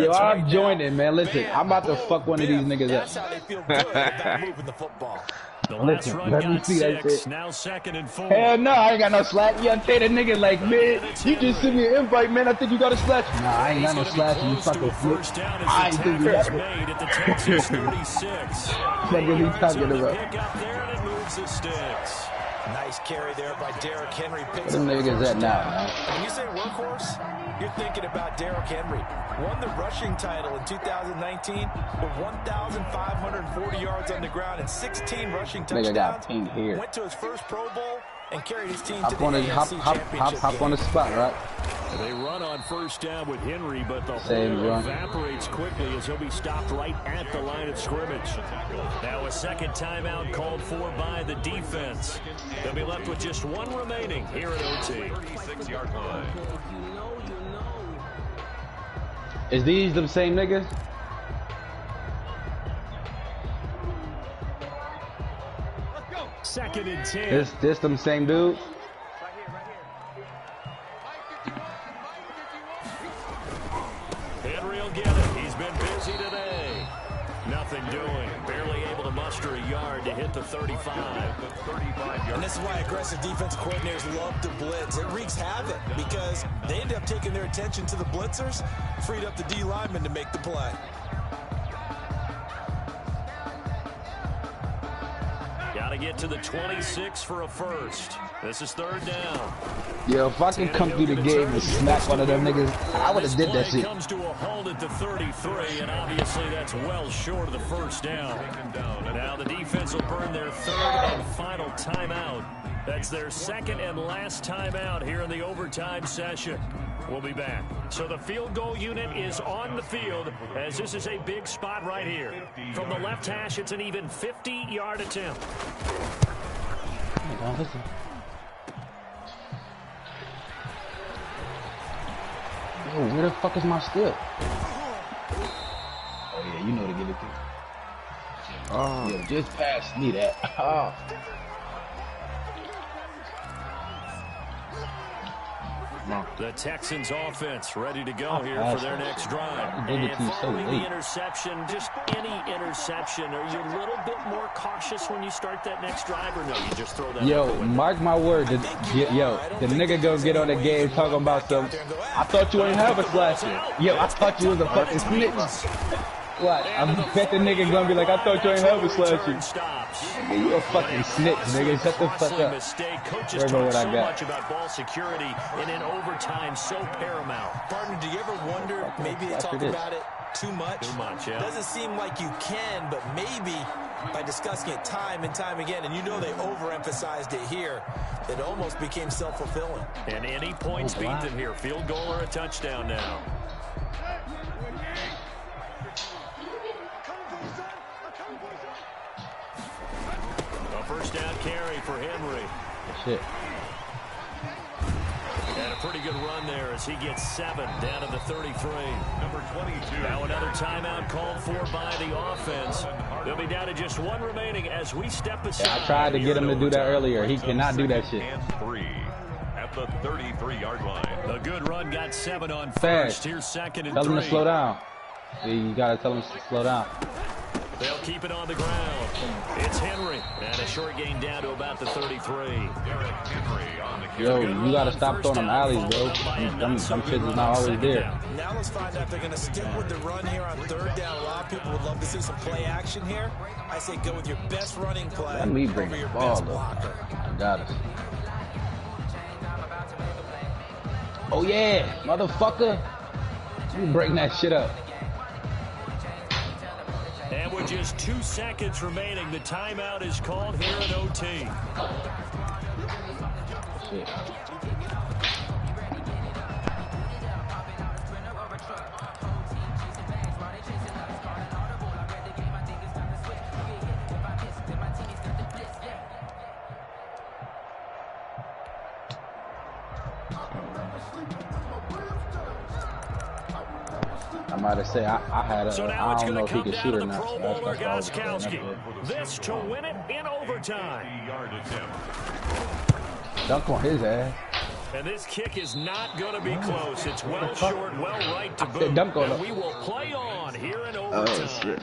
yo, I'm joining, man. Listen, I'm about to fuck one of these niggas up. That's how they feel good about moving the football. Listen, let me see that shit. Now 2nd and 4. Hell no, I ain't got no slack. You gotta tell that nigga like, man, you just sent me an invite, man. I think you got a slash. Nah, I ain't got no slash. You fucking flip. I ain't think you got it. Made at the Texas 36. What are you talking about? Pick up there and it moves the sticks. Nice carry there by Derrick Henry. Where them niggas at now, man? When you say workhorse, you're thinking about Derrick Henry. Won the rushing title in 2019 with 1,540 yards on the ground and 16 rushing touchdowns. Nigga got pink hair. Went to his first Pro Bowl and carried his team to Hop on the the AFC Championship hop on the spot, right? They run on first down with Henry, but the Same hold run. evaporates quickly as he'll be stopped right at the line of scrimmage. Now a second timeout called for by the defense. They'll be left with just one remaining here at OT. 36-yard line. Is these the same niggas? Second and 10. This them same dudes? Henry will get it. He's been busy today. Nothing doing. Barely able to muster a yard to hit the 35. And this is why aggressive defense coordinators love to blitz. It wreaks havoc because they end up taking their attention to the blitzers, freed up the D lineman to make the play. Got to get to the 26 for a first. This is 3rd down. Yo, if I can come through the game and smack one of them niggas, I would have did that shit. Comes to a halt at the 33, and obviously that's well short of the first down. Now the defense will burn their 3rd and final timeout. That's their 2nd and last timeout here in the overtime session. We'll be back. So the field goal unit is on the field as this is a big spot right here. From the left hash, it's an even 50-yard attempt. Yo, where the fuck is my steal? Oh yeah, you know to get it through. Oh, yo, just pass me that. Oh. The Texans offense ready to go here for their next drive. And following the interception, just any interception, are you a little bit more cautious when you start that next drive, or no, you just throw that Yo, mark my word, the nigga gonna get on the game talking about some, I thought you ain't have a slasher. Yo, I thought you was a fucking snitch. What? I bet the nigga gonna be like, I thought you ain't have a slasher. Nigga, you a fucking snitch, nigga. Shut the fuck up. Coaches Where talk I so got? much about ball security and in overtime so paramount. Partner, do you ever wonder, maybe they talk about it too much? Too much, yeah. Doesn't seem like you can, but maybe by discussing it time and time again, and you know they overemphasized it here, it almost became self-fulfilling. And any points beat them here, field goal or a touchdown now. A first down carry for Henry. Shit. And a pretty good run there as he gets 7 down to the 33. Number 22. Now another timeout called for by the offense. They'll be down to just 1 remaining as we step aside. Yeah, I tried to get him to do that earlier. He cannot do that shit. And 3 at the 33-yard line. A good run got 7 on Fast. first. Here's 2nd and 3. Tell him to slow down. See, you gotta tell him to slow down. They'll keep it on the ground. It's Henry. And a short gain down to about the 33. Henry on the Yo, you gotta stop throwing them alleys, bro. Them shits is not always there. Now let's find out if they're going to stick with the run here on 3rd down. A lot of people would love to see some play action here. I say go with your best running play. Let me bring over the your ball, best though. blocker. I got it. Oh, yeah, motherfucker. You bring that shit up. And with just 2 seconds remaining, the timeout is called here in OT. Shit. I might have said I had a, So now I it's don't know going if to he come could down shoot to or the not. Pro So Bowler that's why I was saying Gostkowski. This to win it in overtime. Yard attempt. dunk on his ass. And this kick is not going to be close. It's well short, well right to boot. Dunk on And him. we will play on here in Oh, overtime. shit.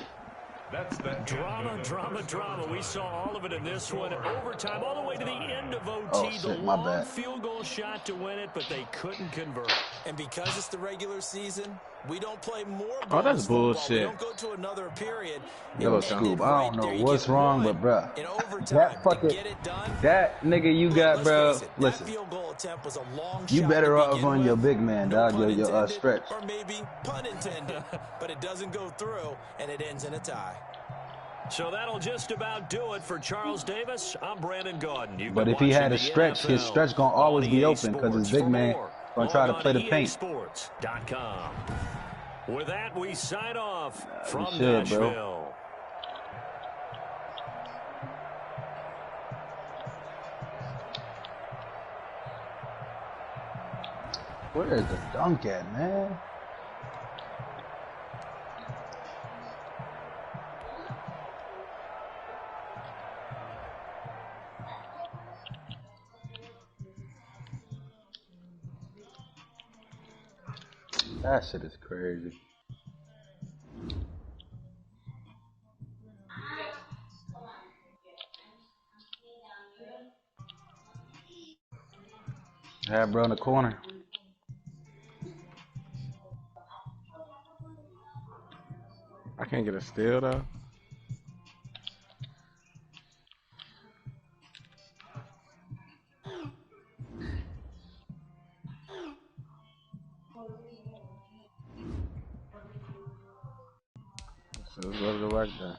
That's the Drama. We saw all of it in this one. Overtime, all the way to the end of OT. Oh, the shit, my long bad. field goal shot to win it, but they couldn't convert. And because it's the regular season, we don't play more Oh, bonus that's football. bullshit. We don't go to another period. Yo, It Scoop, ended I right don't know there. You what's get wrong, one but bruh, in overtime that fucking, to get it done. that nigga you got, Let's bro. face it, that Listen, field goal attempt was a long you shot better to off begin on your with. big man, No dog. pun Your intended, stretch. or maybe pun intended, but it doesn't go through, and it ends in a tie. So that'll just about do it for Charles Davis. I'm Brandon Gordon. You've But been if he had a watching the stretch, his NFL stretch gonna always on be EA open because his Sports. big For man more, gonna try to log play on the paint. EASports.com. With that, we sign off from should, bro. Nashville. Where is the dunk at, man? That shit is crazy. Have bro in the corner. I can't get a steal, though. So let's go to the work then.